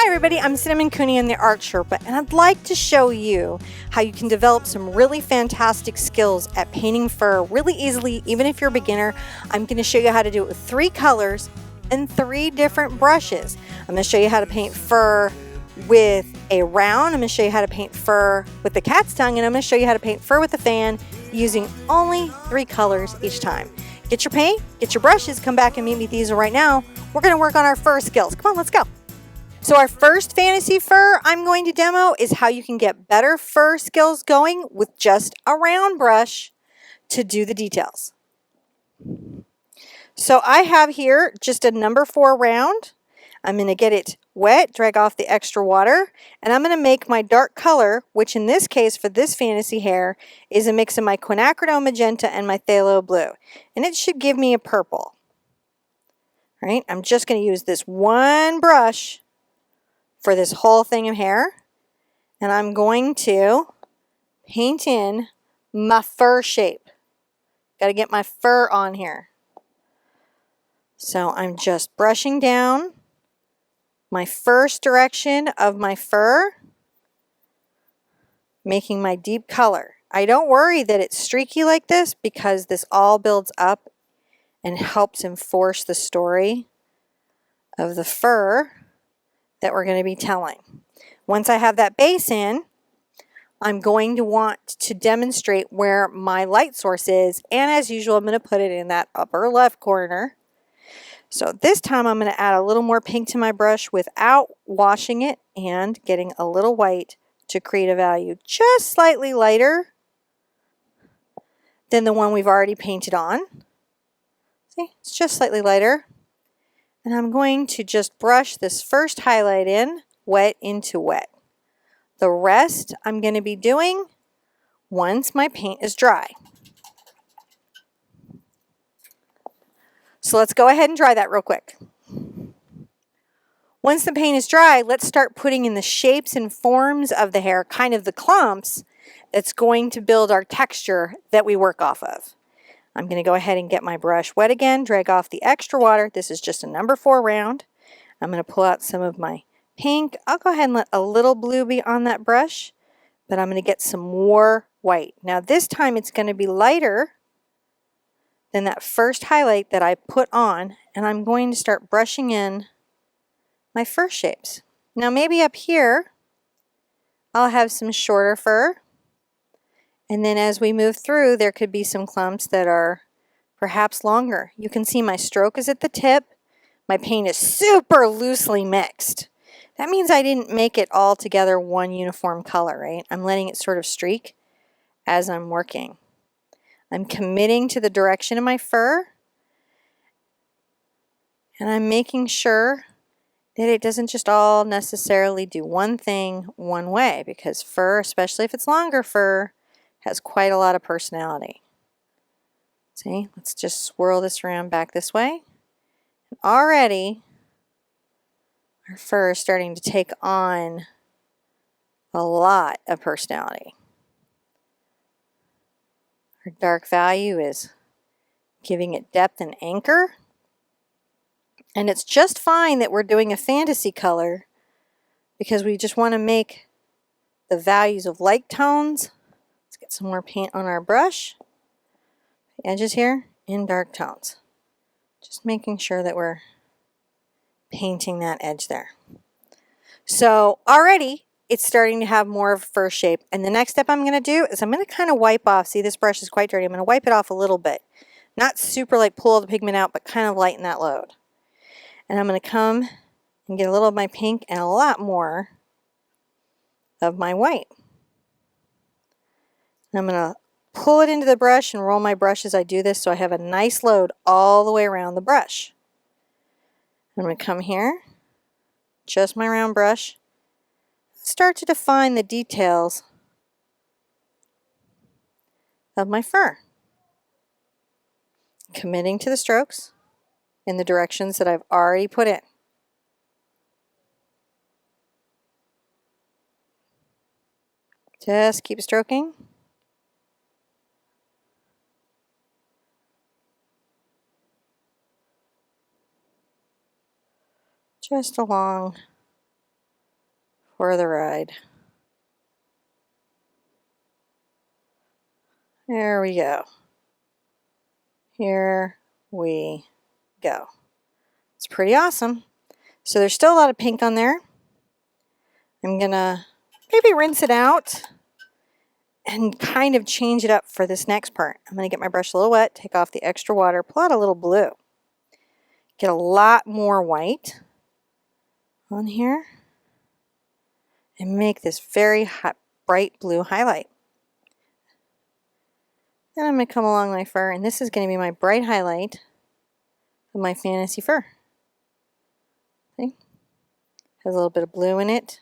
everybody, I'm Cinnamon Cooney and the Art Sherpa, and I'd like to show you how you can develop some really fantastic skills at painting fur really easily, even if you're a beginner. I'm going to show you how to do it with 3 colors and 3 different brushes. I'm going to show you how to paint fur with a round, I'm going to show you how to paint fur with the cat's tongue, and I'm going to show you how to paint fur with a fan using only 3 colors each time. Get your paint, get your brushes, come back and meet me at the easel right now. We're going to work on our fur skills. Come on, let's go. So our first fantasy fur I'm going to demo is how you can get better fur skills going with just a round brush to do the details. So I have here just a number 4 round. I'm going to get it wet, drag off the extra water, and I'm going to make my dark color, which in this case for this fantasy hair is a mix of my quinacridone magenta and my phthalo blue. And it should give me a purple. All right, I'm just going to use this one brush for this whole thing of hair, and I'm going to paint in my fur shape. Got to get my fur on here. So I'm just brushing down my first direction of my fur, making my deep color. I don't worry that it's streaky like this because this all builds up and helps enforce the story of the fur that we're going to be telling. Once I have that base in, I'm going to want to demonstrate where my light source is, and as usual I'm going to put it in that upper left corner. So this time I'm going to add a little more pink to my brush without washing it and getting a little white to create a value just slightly lighter than the one we've already painted on. See, it's just slightly lighter. And I'm going to just brush this first highlight in, wet into wet. The rest I'm going to be doing once my paint is dry. So let's go ahead and dry that real quick. Once the paint is dry, let's start putting in the shapes and forms of the hair, kind of the clumps that's going to build our texture that we work off of. I'm going to go ahead and get my brush wet again, drag off the extra water. This is just a number 4 round. I'm going to pull out some of my pink. I'll go ahead and let a little blue be on that brush, but I'm going to get some more white. Now this time it's going to be lighter than that first highlight that I put on, and I'm going to start brushing in my fur shapes. Now maybe up here I'll have some shorter fur, and then as we move through there could be some clumps that are perhaps longer. You can see my stroke is at the tip. My paint is super loosely mixed. That means I didn't make it all together one uniform color, right? I'm letting it sort of streak as I'm working. I'm committing to the direction of my fur, and I'm making sure that it doesn't just all necessarily do one thing one way, because fur, especially if it's longer fur, has quite a lot of personality. See, let's just swirl this around back this way. And already our fur is starting to take on a lot of personality. Our dark value is giving it depth and anchor. And it's just fine that we're doing a fantasy color because we just want to make the values of light tones. Let's get some more paint on our brush. The edges here in dark tones. Just making sure that we're painting that edge there. So already it's starting to have more of a fur shape. And the next step I'm going to do is I'm going to kind of wipe off. See, this brush is quite dirty. I'm going to wipe it off a little bit. Not super like pull all the pigment out, but kind of lighten that load. And I'm going to come and get a little of my pink and a lot more of my white. And I'm going to pull it into the brush and roll my brush as I do this so I have a nice load all the way around the brush. I'm going to come here, just my round brush, start to define the details of my fur. Committing to the strokes in the directions that I've already put in. Just keep stroking. Just along for the ride. There we go. Here we go. It's pretty awesome. So there's still a lot of pink on there. I'm gonna maybe rinse it out and kind of change it up for this next part. I'm gonna get my brush a little wet, take off the extra water, pull out a little blue. Get a lot more white on here and make this very hot, bright blue highlight. Then I'm gonna come along my fur, and this is gonna be my bright highlight of my fantasy fur. See? Has a little bit of blue in it.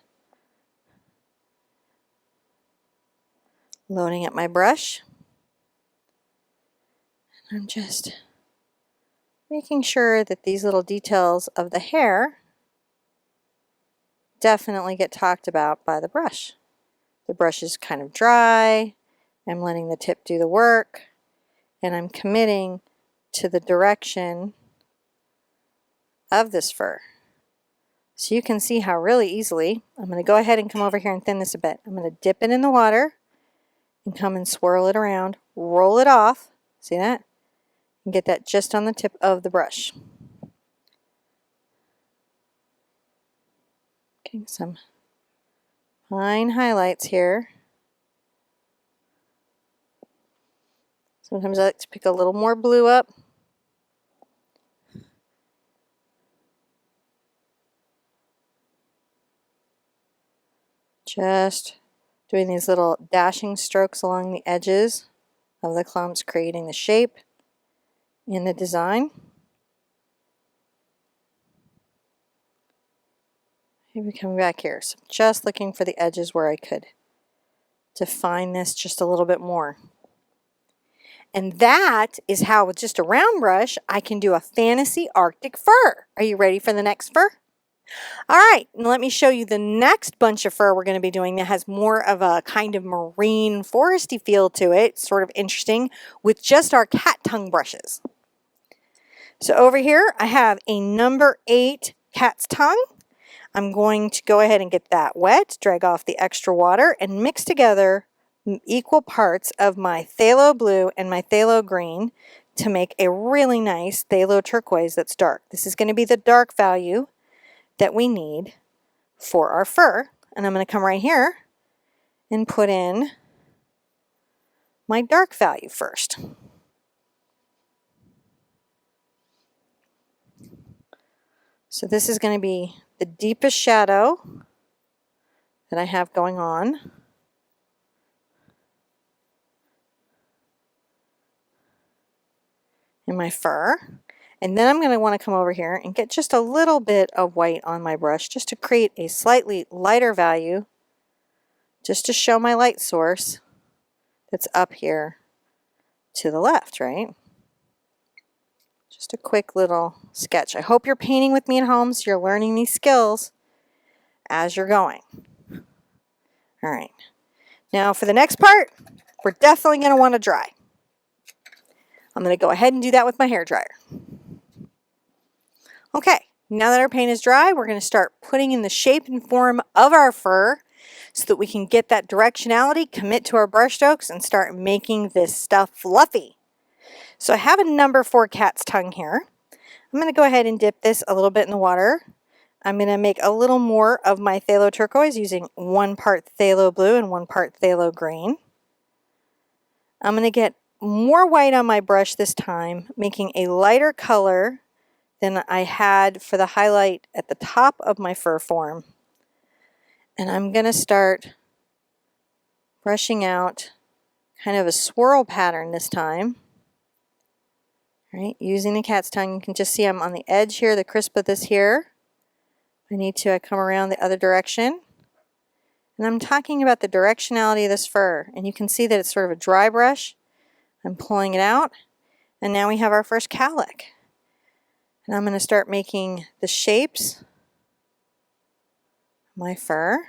Loading up my brush. I'm just making sure that these little details of the hair definitely get talked about by the brush. The brush is kind of dry. I'm letting the tip do the work, and I'm committing to the direction of this fur. So you can see how really easily, I'm going to go ahead and come over here and thin this a bit. I'm going to dip it in the water and come and swirl it around, roll it off, see that? And get that just on the tip of the brush. Okay, some fine highlights here. Sometimes I like to pick a little more blue up. Just doing these little dashing strokes along the edges of the clumps, creating the shape in the design. Maybe coming back here. So just looking for the edges where I could define this just a little bit more. And that is how, with just a round brush, I can do a fantasy Arctic fur. Are you ready for the next fur? All right, and let me show you the next bunch of fur we're going to be doing that has more of a kind of marine foresty feel to it, sort of interesting, with just our cat tongue brushes. So over here, I have a number 8 cat's tongue. I'm going to go ahead and get that wet, drag off the extra water, and mix together equal parts of my phthalo blue and my phthalo green to make a really nice phthalo turquoise that's dark. This is going to be the dark value that we need for our fur. And I'm going to come right here and put in my dark value first. So this is going to be the deepest shadow that I have going on. In my fur. And then I'm going to want to come over here and get just a little bit of white on my brush just to create a slightly lighter value, just to show my light source that's up here to the left, right? Just a quick little sketch. I hope you're painting with me at home so you're learning these skills as you're going. All right. Now for the next part, we're definitely going to want to dry. I'm going to go ahead and do that with my hairdryer. Okay, now that our paint is dry, we're going to start putting in the shape and form of our fur so that we can get that directionality, commit to our brush strokes, and start making this stuff fluffy. So I have a number 4 cat's tongue here. I'm going to go ahead and dip this a little bit in the water. I'm going to make a little more of my phthalo turquoise using 1 part phthalo blue and 1 part phthalo green. I'm going to get more white on my brush this time, making a lighter color than I had for the highlight at the top of my fur form. And I'm going to start brushing out kind of a swirl pattern this time. All right, using the cat's tongue, you can just see I'm on the edge here, the crisp of this here. I come around the other direction. And I'm talking about the directionality of this fur. And you can see that it's sort of a dry brush. I'm pulling it out, and now we have our first cowlick. And I'm going to start making the shapes of my fur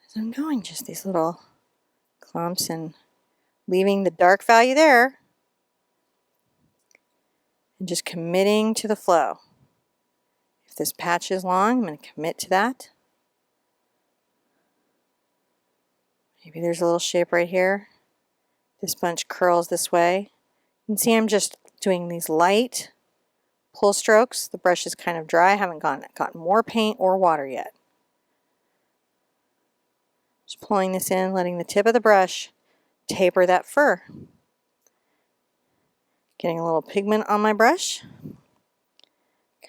as I'm going, just these little clumps and leaving the dark value there and just committing to the flow. If this patch is long, I'm going to commit to that. Maybe there's a little shape right here. This bunch curls this way. You can see I'm just doing these light pull strokes. The brush is kind of dry. I haven't gotten more paint or water yet. Just pulling this in, letting the tip of the brush taper that fur. Getting a little pigment on my brush.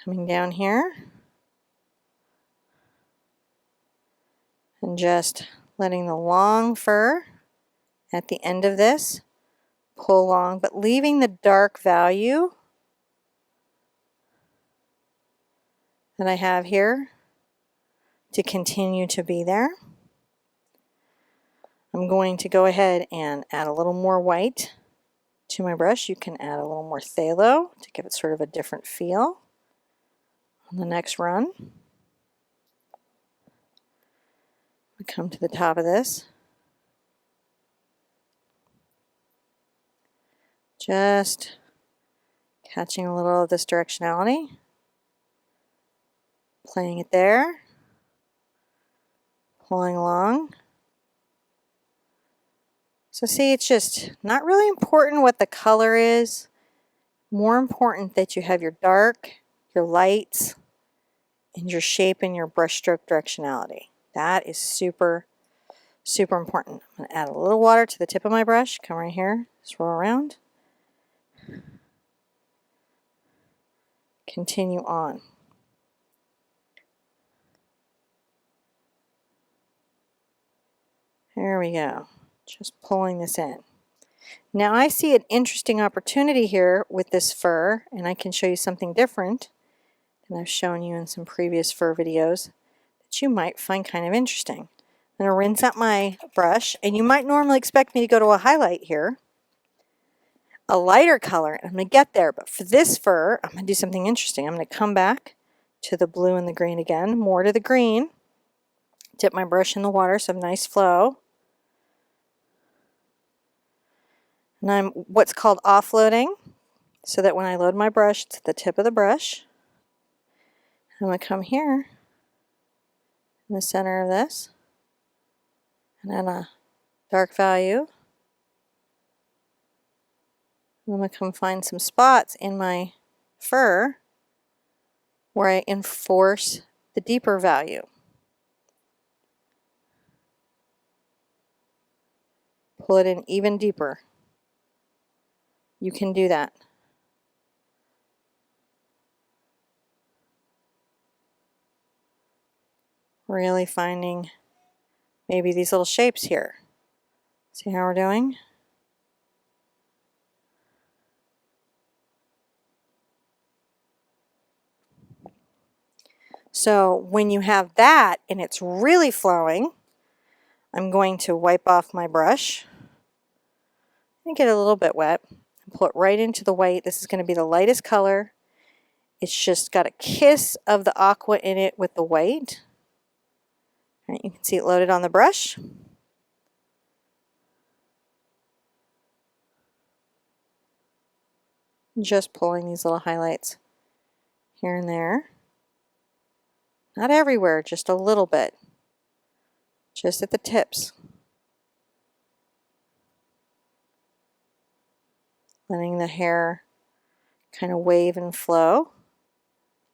Coming down here. And just letting the long fur at the end of this pull along, but leaving the dark value that I have here to continue to be there. I'm going to go ahead and add a little more white to my brush. You can add a little more phthalo to give it sort of a different feel on the next run. We come to the top of this. Just catching a little of this directionality. Playing it there. Pulling along. So see, it's just not really important what the color is. More important that you have your dark, your lights, and your shape and your brush stroke directionality. That is super, super important. I'm going to add a little water to the tip of my brush. Come right here, swirl around. Continue on. There we go. Just pulling this in. Now I see an interesting opportunity here with this fur, and I can show you something different than I've shown you in some previous fur videos that you might find kind of interesting. I'm going to rinse out my brush, and you might normally expect me to go to a highlight here, a lighter color, and I'm going to get there, but for this fur, I'm going to do something interesting. I'm going to come back to the blue and the green again, more to the green, dip my brush in the water so I have a nice flow. And I'm what's called offloading, so that when I load my brush, it's at the tip of the brush. I'm going to come here in the center of this and add a dark value. I'm going to come find some spots in my fur where I enforce the deeper value. Pull it in even deeper. You can do that. Really finding maybe these little shapes here. See how we're doing? So when you have that and it's really flowing, I'm going to wipe off my brush and get it a little bit wet. Pull it right into the white. This is going to be the lightest color. It's just got a kiss of the aqua in it with the white. All right, you can see it loaded on the brush. Just pulling these little highlights here and there. Not everywhere, just a little bit. Just at the tips. Letting the hair kind of wave and flow.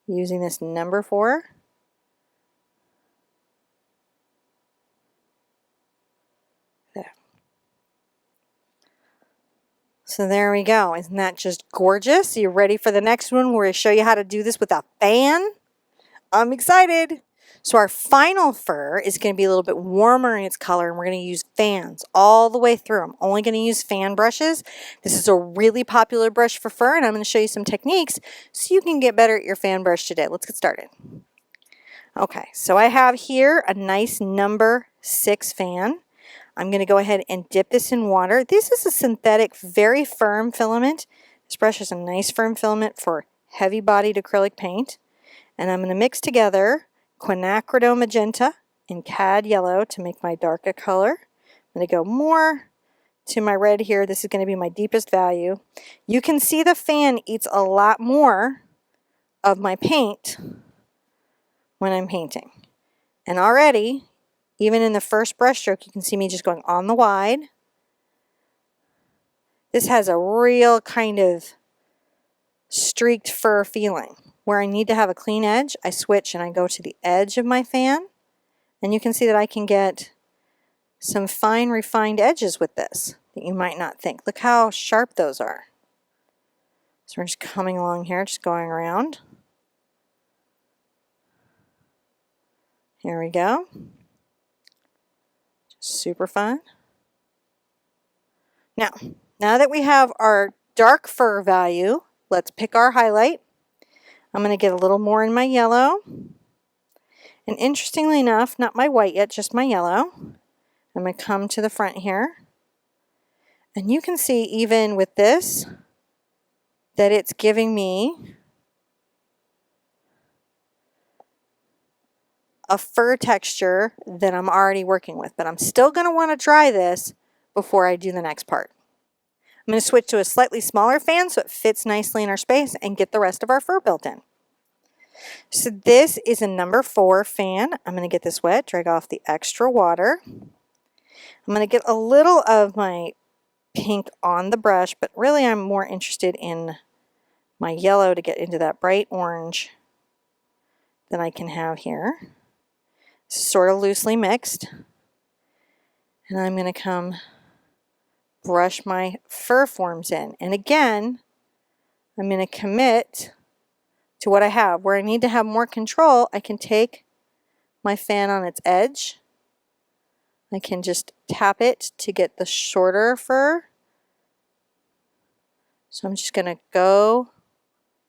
Using this number 4. There. So there we go. Isn't that just gorgeous? Are you ready for the next one where I show you how to do this with a fan? I'm excited. So our final fur is going to be a little bit warmer in its color, and we're going to use fans all the way through. I'm only going to use fan brushes. This is a really popular brush for fur, and I'm going to show you some techniques so you can get better at your fan brush today. Let's get started. Okay, so I have here a nice number 6 fan. I'm going to go ahead and dip this in water. This is a synthetic, very firm filament. This brush is a nice firm filament for heavy-bodied acrylic paint. And I'm going to mix together quinacridone magenta and cad yellow to make my darker color. I'm going to go more to my red here. This is going to be my deepest value. You can see the fan eats a lot more of my paint when I'm painting. And already, even in the first brush stroke, you can see me just going on the wide. This has a real kind of streaked fur feeling. Where I need to have a clean edge, I switch and I go to the edge of my fan. And you can see that I can get some fine refined edges with this that you might not think. Look how sharp those are. So we're just coming along here, just going around. Here we go. Super fun. Now that we have our dark fur value, let's pick our highlight. I'm going to get a little more in my yellow. And interestingly enough, not my white yet, just my yellow. I'm going to come to the front here. And you can see even with this that it's giving me a fur texture that I'm already working with. But I'm still going to want to dry this before I do the next part. I'm going to switch to a slightly smaller fan so it fits nicely in our space and get the rest of our fur built in. So this is a number 4 fan. I'm going to get this wet, drag off the extra water. I'm going to get a little of my pink on the brush, but really I'm more interested in my yellow to get into that bright orange that I can have here. Sort of loosely mixed. And I'm going to come brush my fur forms in. And again, I'm going to commit to what I have. Where I need to have more control, I can take my fan on its edge. I can just tap it to get the shorter fur. So I'm just going to go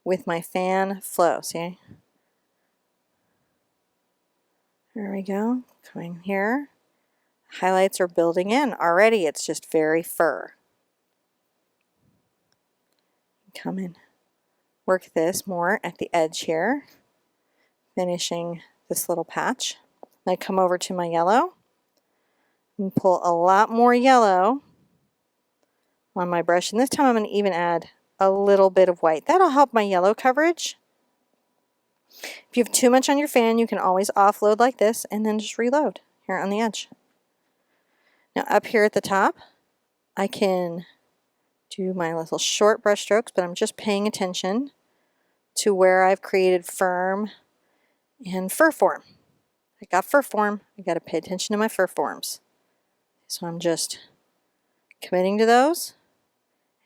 with my fan flow. See? There we go. Coming here. Highlights are building in. Already it's just very fur. Come in. Work this more at the edge here. Finishing this little patch. I come over to my yellow and pull a lot more yellow on my brush. And this time I'm going to even add a little bit of white. That'll help my yellow coverage. If you have too much on your fan, you can always offload like this and then just reload here on the edge. Now up here at the top, I can do my little short brush strokes, but I'm just paying attention to where I've created firm and fur form. I got fur form, I got to pay attention to my fur forms. So I'm just committing to those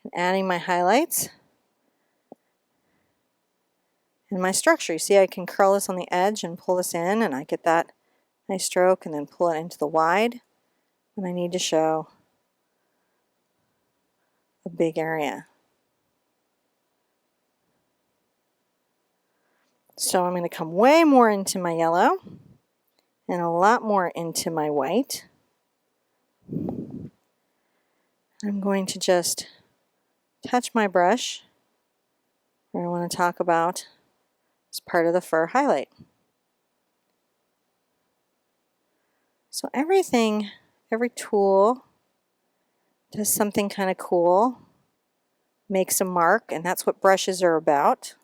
and adding my highlights and my structure. You see I can curl this on the edge and pull this in, and I get that nice stroke and then pull it into the wide when I need to show a big area. So I'm going to come way more into my yellow and a lot more into my white. I'm going to just touch my brush where I want to talk about as part of the fur highlight. So everything, every tool does something kind of cool, makes a mark, and that's what brushes are about.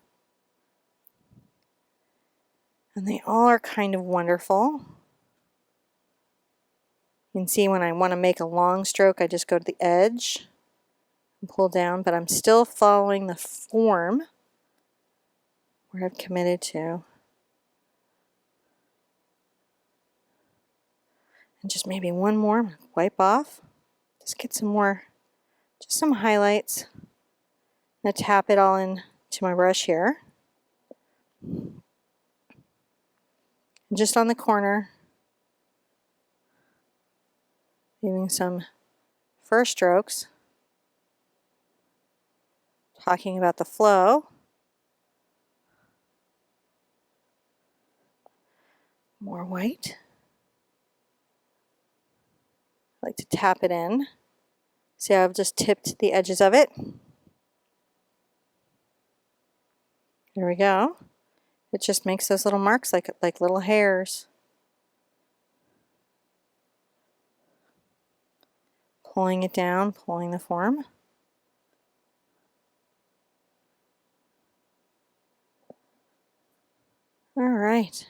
And they all are kind of wonderful. You can see when I want to make a long stroke, I just go to the edge and pull down, but I'm still following the form where I've committed to. And just maybe one more, I'm going to wipe off. Just get some more, just some highlights. I'm going to tap it all in to my brush here. And just on the corner, leaving some fur strokes, talking about the flow. More white. I like to tap it in. See how I've just tipped the edges of it? There we go. It just makes those little marks like little hairs. Pulling it down, pulling the form. All right.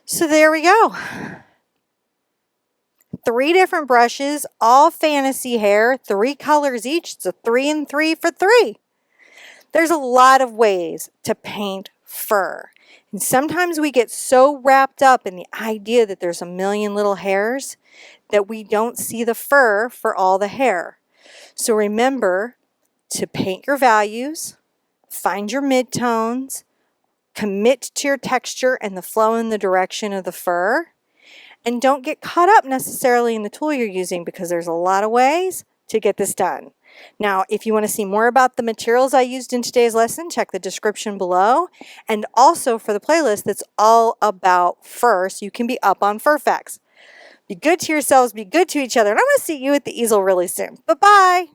So there we go. 3 different brushes, all fantasy hair, 3 colors each. It's a 3 and 3 for 3. There's a lot of ways to paint fur. And sometimes we get so wrapped up in the idea that there's a million little hairs that we don't see the fur for all the hair. So remember to paint your values, find your midtones, commit to your texture and the flow and the direction of the fur, and don't get caught up necessarily in the tool you're using because there's a lot of ways to get this done. Now, if you want to see more about the materials I used in today's lesson, check the description below. And also for the playlist that's all about fur, so you can be up on fur facts. Be good to yourselves, be good to each other, and I'm going to see you at the easel really soon. Bye-bye.